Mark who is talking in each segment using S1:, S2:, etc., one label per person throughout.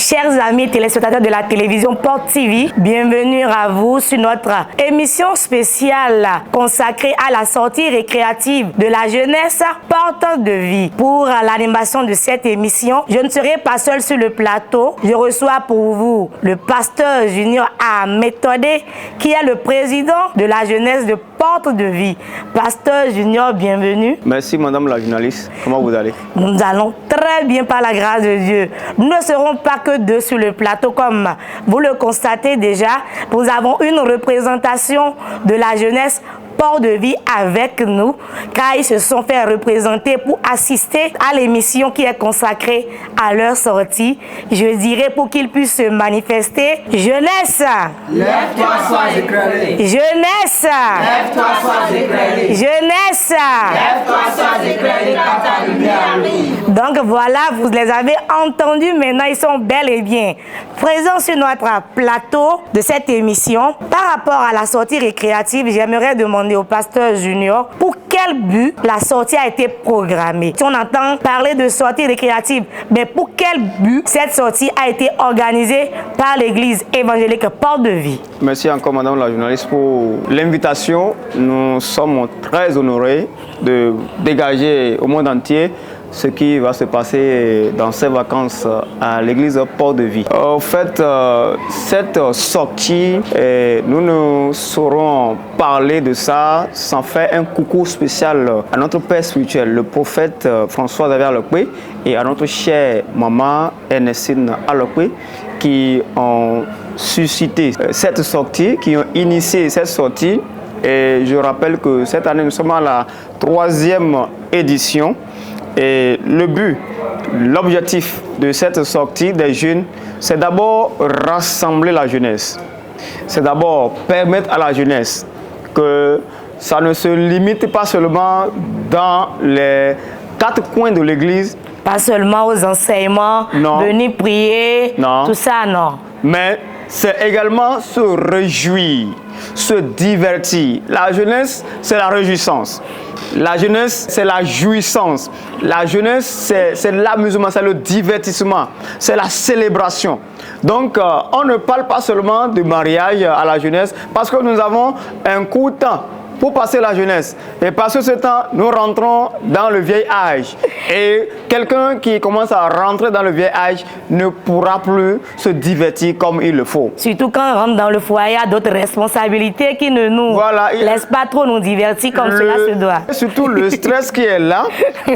S1: Chers amis téléspectateurs de la télévision Porte TV, bienvenue à vous sur notre émission spéciale consacrée à la sortie récréative de la jeunesse Porte de Vie. Pour l'animation de cette émission, je ne serai pas seul sur le plateau. Je reçois pour vous le pasteur Junior Ametodé, qui est le président de la jeunesse de Porte de Vie. Pasteur Junior, bienvenue.
S2: Merci madame la journaliste. Comment vous allez?
S1: Nous allons très bien par la grâce de Dieu. Nous ne serons pas que deux sur le plateau comme vous le constatez déjà. Nous avons une représentation de la jeunesse Porte de Vie avec nous, car ils se sont fait représenter pour assister à l'émission qui est consacrée à leur sortie. Je dirais pour qu'ils puissent se manifester. Jeunesse,
S3: lève-toi, sois éclairé.
S1: Jeunesse,
S3: Lève-toi, sois éclairé.
S1: Jeunesse,
S3: Lève-toi, sois éclairé, car ta lumière arrive.
S1: Donc voilà, vous les avez entendus, maintenant ils sont bel et bien présents sur notre plateau de cette émission. Par rapport à la sortie récréative, j'aimerais demander au pasteur Junior pour quel but la sortie a été programmée. Si on entend parler de sortie récréative, mais pour quel but cette sortie a été organisée par l'église évangélique Porte de Vie?
S2: Merci encore madame la journaliste pour l'invitation. Nous sommes très honorés de dégager au monde entier ce qui va se passer dans ces vacances à l'église Porte de Vie. En fait, cette sortie, nous ne saurons parler de ça sans faire un coucou spécial à notre père spirituel, le prophète François-Xavier Alokwe, et à notre chère maman Ernestine Alokwe, qui ont suscité cette sortie, qui ont initié cette sortie. Et je rappelle que cette année, nous sommes à la 3e édition. Et le but, l'objectif de cette sortie des jeunes, c'est d'abord rassembler la jeunesse. C'est d'abord permettre à la jeunesse que ça ne se limite pas seulement dans les 4 coins de l'église.
S1: Pas seulement aux enseignements,
S2: Non.
S1: venir prier,
S2: Non.
S1: tout ça, non.
S2: Mais c'est également se réjouir, se divertir. La jeunesse, c'est la réjouissance. La jeunesse, c'est la jouissance. La jeunesse, c'est l'amusement, c'est le divertissement, c'est la célébration. Donc, on ne parle pas seulement de mariage à la jeunesse parce que nous avons un court temps pour passer la jeunesse. Et passer ce temps, nous rentrons dans le vieil âge. Et quelqu'un qui commence à rentrer dans le vieil âge ne pourra plus se divertir comme il le faut.
S1: Surtout quand on rentre dans le foyer, il y a d'autres responsabilités qui ne nous laissent pas trop nous divertir comme cela se doit.
S2: Surtout le stress qui est là.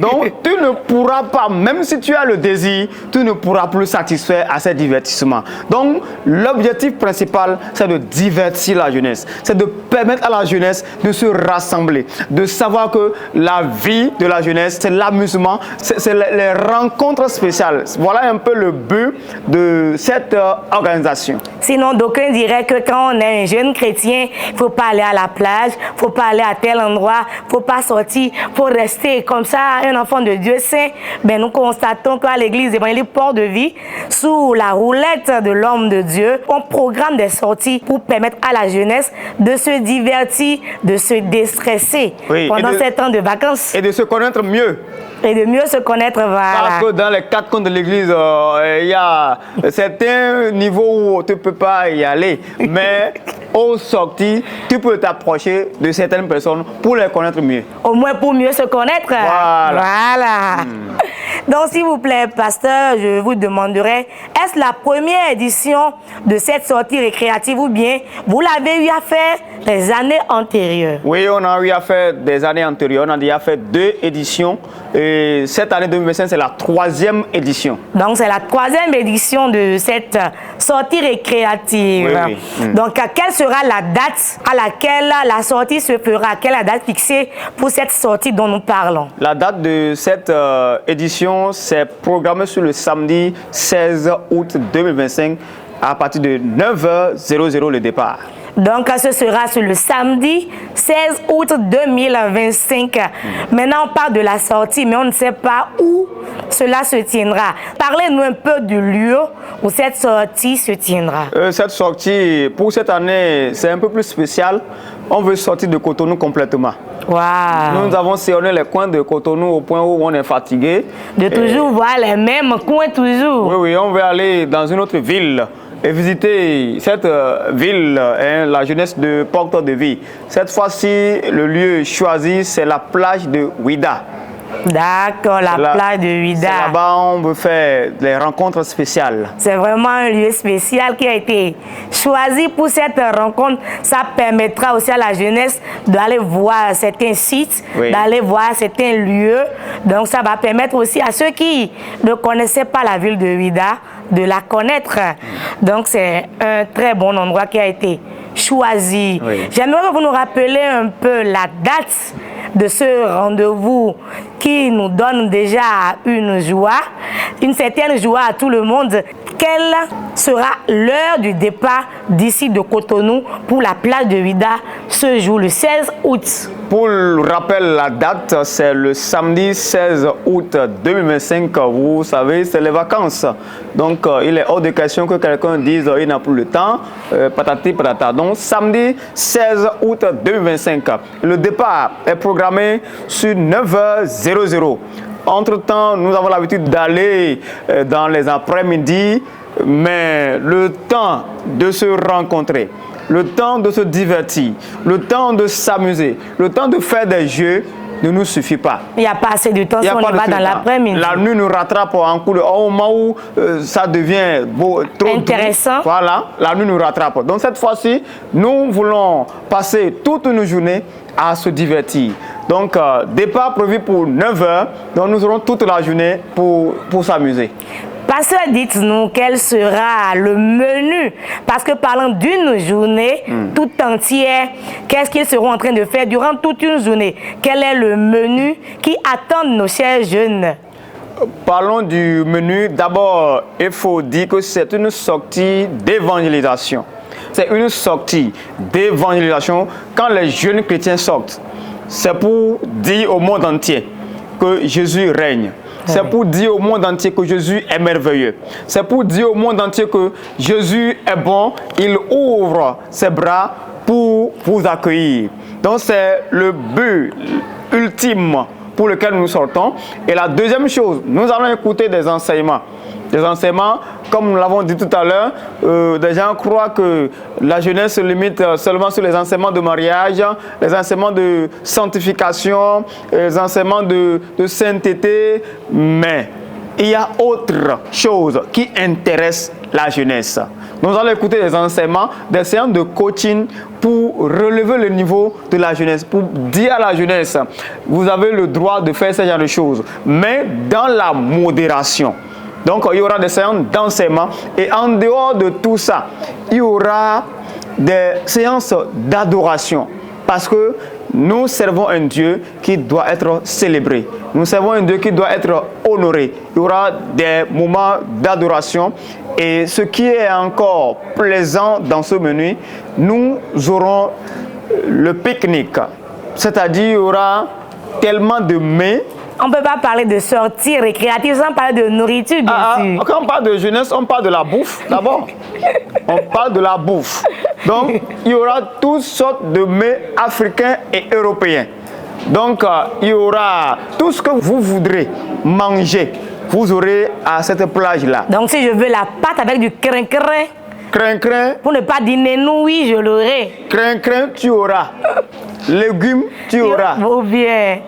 S2: Donc, tu ne pourras pas, même si tu as le désir, tu ne pourras plus satisfaire à ces divertissements. Donc, l'objectif principal, c'est de divertir la jeunesse. C'est de permettre à la jeunesse de se rassembler, de savoir que la vie de la jeunesse, c'est l'amusement, c'est les rencontres spéciales. Voilà un peu le but de cette organisation.
S1: Sinon, d'aucuns diraient que quand on est un jeune chrétien, il ne faut pas aller à la plage, il ne faut pas aller à tel endroit, il ne faut pas sortir, il faut rester comme ça, un enfant de Dieu saint. Ben, nous constatons qu'à l'église évangélique Porte de Vie, sous la roulette de l'homme de Dieu, on programme des sorties pour permettre à la jeunesse de se divertir, de se déstresser pendant ces temps de vacances.
S2: Et de se connaître mieux.
S1: Et de mieux se connaître, voilà.
S2: Parce que dans les 4 coins de l'église, il y a certains niveaux où tu ne peux pas y aller. Mais aux sorties, tu peux t'approcher de certaines personnes pour les connaître mieux.
S1: Au moins pour mieux se connaître. Voilà. Donc, s'il vous plaît, pasteur, je vous demanderai, est-ce la première édition de cette sortie récréative ou bien vous l'avez eu à faire les années antérieures?
S2: Oui, on a eu à faire des années antérieures. On a déjà fait 2 éditions. Et cette année 2025, c'est la 3e édition.
S1: Donc, c'est la 3e édition de cette sortie récréative.
S2: Oui, oui.
S1: Donc, quelle sera la date à laquelle la sortie se fera? Quelle est la date fixée pour cette sortie dont nous parlons?
S2: La date de cette édition, c'est programmé sur le samedi 16 août 2025 à partir de 9h00 le départ.
S1: Donc, ce sera sur le samedi 16 août 2025. Maintenant, on parle de la sortie, mais on ne sait pas où cela se tiendra. Parlez-nous un peu du lieu où cette sortie se tiendra.
S2: Cette sortie, pour cette année, c'est un peu plus spécial on veut sortir de Cotonou complètement.
S1: Wow.
S2: Nous avons sillonné les coins de Cotonou au point où on est fatigué.
S1: De toujours voir les mêmes coins, toujours.
S2: Oui, oui, on veut aller dans une autre ville et visiter cette ville, la jeunesse de Porte de Vie. Cette fois-ci, le lieu choisi, c'est la plage de Ouida.
S1: D'accord, la plage de Ouida.
S2: Là-bas, on veut faire des rencontres spéciales.
S1: C'est vraiment un lieu spécial qui a été choisi pour cette rencontre. Ça permettra aussi à la jeunesse d'aller voir certains sites, d'aller voir certains lieux. Donc, ça va permettre aussi à ceux qui ne connaissaient pas la ville de Ouida de la connaître. Donc, c'est un très bon endroit qui a été choisi.
S2: Oui.
S1: J'aimerais que vous nous rappeliez un peu la date de ce rendez-vous qui nous donne déjà une joie, une certaine joie à tout le monde. Quelle sera l'heure du départ d'ici de Cotonou pour la plage de Ouida ce jour, le 16 août?
S2: Pour le rappel, la date, c'est le samedi 16 août 2025. Vous savez, c'est les vacances. Donc, il est hors de question que quelqu'un dise qu'il n'a plus le temps. Patati patata. Donc, samedi 16 août 2025. Le départ est programmé sur 9h00. Entre-temps, nous avons l'habitude d'aller dans les après-midi, mais le temps de se rencontrer, le temps de se divertir, le temps de s'amuser, le temps de faire des jeux ne nous suffit pas.
S1: Il n'y a pas assez de temps si on y va dans l'après-midi.
S2: La nuit nous rattrape en coup de... Au moment où ça devient trop
S1: intéressant.
S2: Voilà, la nuit nous rattrape. Donc cette fois-ci, nous voulons passer toute une journée à se divertir. Donc, départ prévu pour 9h, donc nous aurons toute la journée pour s'amuser.
S1: Pasteur, dites-nous quel sera le menu, parce que parlant d'une journée tout entière, qu'est-ce qu'ils seront en train de faire durant toute une journée? Quel est le menu qui attend nos chers jeunes?
S2: Parlons du menu. D'abord, il faut dire que c'est une sortie d'évangélisation. C'est une sortie d'évangélisation. Quand les jeunes chrétiens sortent, c'est pour dire au monde entier que Jésus règne. C'est pour dire au monde entier que Jésus est merveilleux. C'est pour dire au monde entier que Jésus est bon. Il ouvre ses bras pour vous accueillir. Donc c'est le but ultime pour lequel nous sortons. Et la deuxième chose, nous allons écouter des enseignements. Des enseignements, comme nous l'avons dit tout à l'heure, des gens croient que la jeunesse se limite seulement sur les enseignements de mariage, les enseignements de sanctification, les enseignements de sainteté, mais il y a autre chose qui intéresse la jeunesse. Nous allons écouter des enseignements, des séances de coaching pour relever le niveau de la jeunesse, pour dire à la jeunesse, vous avez le droit de faire ce genre de choses, mais dans la modération. Donc, il y aura des séances d'enseignement et en dehors de tout ça, il y aura des séances d'adoration parce que nous servons un Dieu qui doit être célébré. Nous servons un Dieu qui doit être honoré. Il y aura des moments d'adoration et ce qui est encore plaisant dans ce menu, nous aurons le pique-nique. C'est-à-dire, il y aura tellement de mets.
S1: On ne peut pas parler de sortie récréative sans parler de nourriture, bien sûr.
S2: Quand on parle de jeunesse, on parle de la bouffe d'abord. On parle de la bouffe. Donc, il y aura toutes sortes de mets africains et européens. Donc, il y aura tout ce que vous voudrez manger. Vous aurez à cette plage-là.
S1: Donc, si je veux la pâte avec du crin-crin,
S2: crin-crin.
S1: Pour ne pas dire nénou, oui, je l'aurai.
S2: Crin-crin, tu auras. Légumes, tu auras.
S1: Ou bien...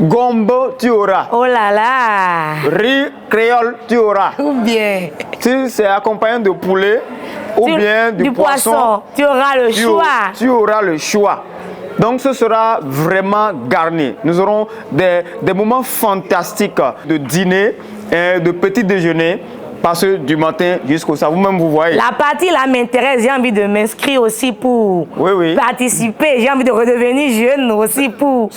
S2: Gombo, tu auras.
S1: Oh là là.
S2: Riz créole, tu auras.
S1: Ou bien.
S2: Si c'est accompagné de poulet ou bien du poisson,
S1: tu auras le choix.
S2: Tu auras le choix. Donc ce sera vraiment garni. Nous aurons des moments fantastiques de dîner et de petit déjeuner. Passer du matin jusqu'au soir. Vous-même, vous voyez.
S1: La partie là m'intéresse. J'ai envie de m'inscrire aussi pour participer. J'ai envie de redevenir jeune aussi pour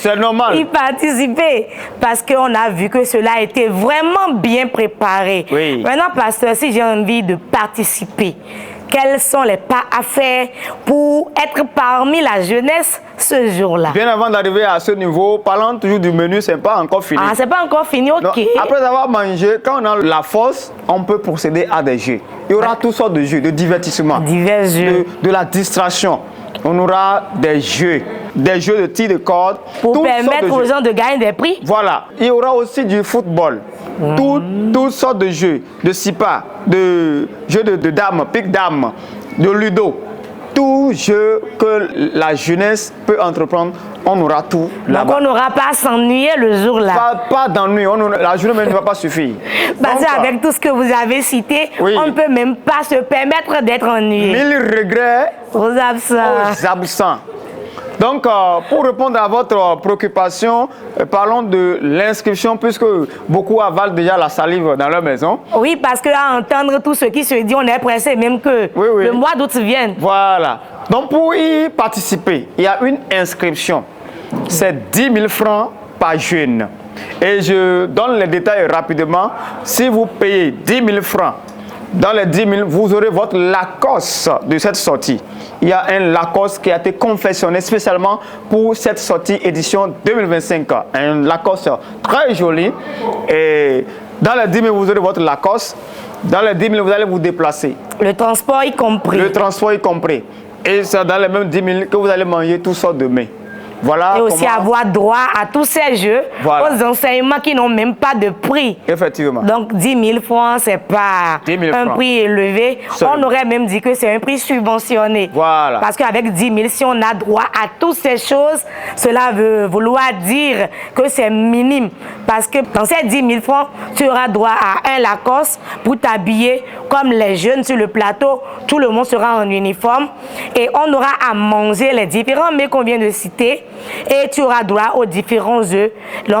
S1: y participer. Parce qu'on a vu que cela a été vraiment bien préparé.
S2: Oui.
S1: Maintenant, pasteur, si j'ai envie de participer, quels sont les pas à faire pour être parmi la jeunesse ce jour-là?
S2: Bien avant d'arriver à ce niveau, parlant toujours du menu, c'est pas encore fini.
S1: Ah, c'est pas encore fini, ok.
S2: Donc, après avoir mangé, quand on a la force, on peut procéder à des jeux. Il y aura toutes sortes de jeux, de divertissement,
S1: divers jeux,
S2: de la distraction. On aura des jeux de tir de corde.
S1: Pour permettre aux gens de gagner des prix.
S2: Voilà. Il y aura aussi du football. Toutes sortes de jeux, de sipa, de jeux de dames, pique-dames, de ludo. Tout jeu que la jeunesse peut entreprendre, on aura tout là-bas.
S1: Donc on n'aura pas à s'ennuyer le jour-là.
S2: Pas d'ennui, la journée même ne va pas suffire.
S1: Parce qu'avec tout ce que vous avez cité,
S2: oui,
S1: on ne peut même pas se permettre d'être ennuyé.
S2: 1000 regrets
S1: aux
S2: absents. Donc, pour répondre à votre préoccupation, parlons de l'inscription, puisque beaucoup avalent déjà la salive dans leur maison.
S1: Oui, parce qu'à entendre tout ce qui se dit, on est pressé, même que le mois d'août vienne.
S2: Voilà. Donc, pour y participer, il y a une inscription. C'est 10 000 francs par jeune. Et je donne les détails rapidement. Si vous payez 10 000 francs, dans les 10 000, vous aurez votre Lacoste de cette sortie. Il y a un Lacoste qui a été confectionné spécialement pour cette sortie édition 2025. Un Lacoste très joli. Et dans les 10 000, vous aurez votre Lacoste. Dans les 10 000, vous allez vous déplacer.
S1: Le transport y compris.
S2: Le transport y compris. Et c'est dans les mêmes 10 000 que vous allez manger toutes sortes de mets. Voilà.
S1: Et aussi avoir droit à tous ces jeux, aux enseignements qui n'ont même pas de prix.
S2: Effectivement.
S1: Donc 10 000 francs, ce n'est pas un prix élevé. On aurait même dit que c'est un prix subventionné.
S2: Voilà.
S1: Parce qu'avec 10 000, si on a droit à toutes ces choses, cela veut vouloir dire que c'est minime. Parce que dans ces 10 000 francs, tu auras droit à un Lacoste pour t'habiller comme les jeunes sur le plateau. Tout le monde sera en uniforme. Et on aura à manger les différents mets qu'on vient de citer. Et tu auras droit aux différents œufs.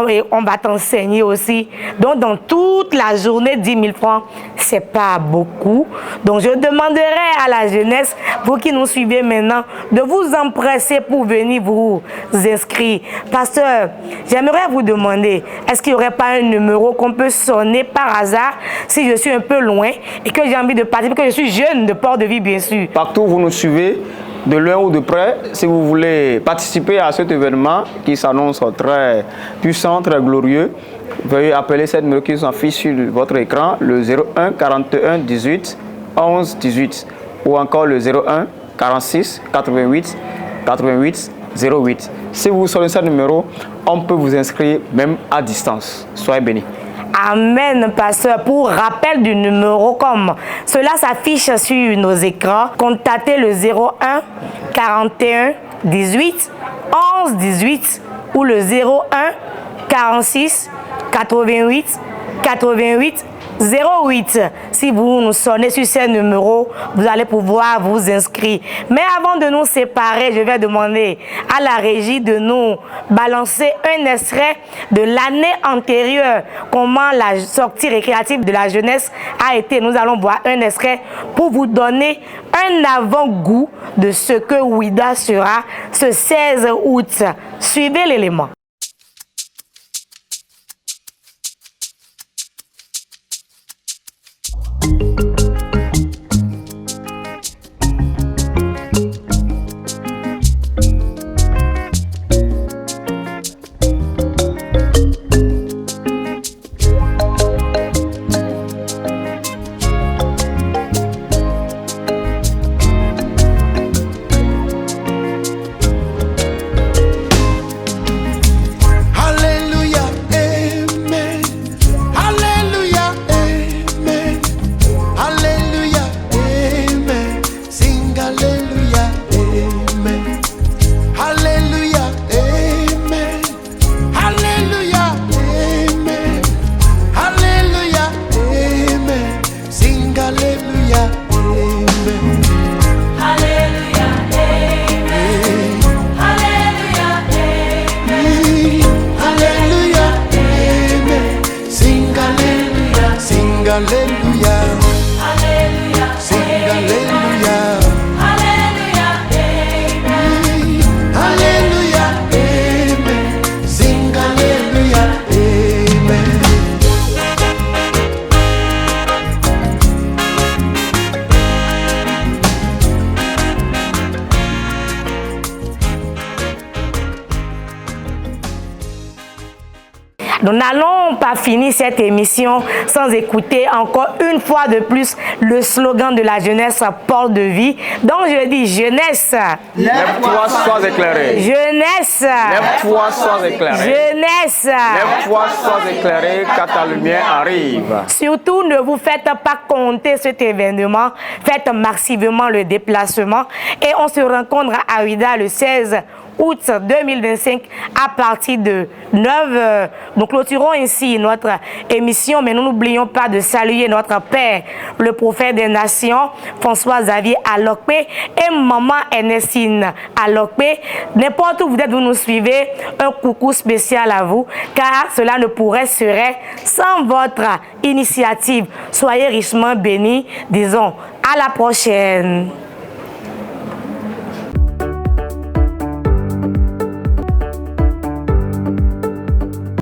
S1: Et on va t'enseigner aussi. Donc, dans toute la journée, 10 000 francs, ce n'est pas beaucoup. Donc, je demanderai à la jeunesse, vous qui nous suivez maintenant, de vous empresser pour venir vous inscrire. Pasteur, j'aimerais vous demander, est-ce qu'il n'y aurait pas un numéro qu'on peut sonner par hasard si je suis un peu loin et que j'ai envie de participer, que je suis jeune de Port-de-Vie, bien sûr.
S2: Partout où vous nous suivez, de loin ou de près, si vous voulez participer à cet événement qui s'annonce très puissant, très glorieux, veuillez appeler cette numéro qui s'affiche sur votre écran, le 01 41 18 11 18 ou encore le 01 46 88 88 08. Si vous sonnez ce numéro, on peut vous inscrire même à distance. Soyez bénis.
S1: Amen, pasteur. Pour rappel du numéro, comme cela s'affiche sur nos écrans, contactez le 01 41 18 11 18 ou le 01 46 88 88 08. Si vous nous sonnez sur ces numéros, vous allez pouvoir vous inscrire. Mais avant de nous séparer, je vais demander à la régie de nous balancer un extrait de l'année antérieure, comment la sortie récréative de la jeunesse a été. Nous allons voir un extrait pour vous donner un avant-goût de ce que Ouida sera ce 16 août. Suivez l'élément. Nous n'allons pas finir cette émission sans écouter encore une fois de plus le slogan de la jeunesse porte de vie. Donc je dis jeunesse.
S2: Lève-toi, sois éclairé.
S1: Jeunesse.
S2: Lève-toi, sois éclairé.
S1: Jeunesse.
S2: Lève-toi, sois éclairé, car ta lumière arrive.
S1: Surtout, ne vous faites pas compter cet événement. Faites massivement le déplacement. Et on se rencontre à Ouidah le 16 août 2025 à partir de 9h. Nous clôturons ainsi notre émission, mais nous n'oublions pas de saluer notre Père, le prophète des nations, François-Xavier Alokpe et Maman Ernestine Alokpe. N'importe où vous êtes, vous nous suivez, un coucou spécial à vous, car cela ne pourrait serait sans votre initiative. Soyez richement bénis. Disons à la prochaine.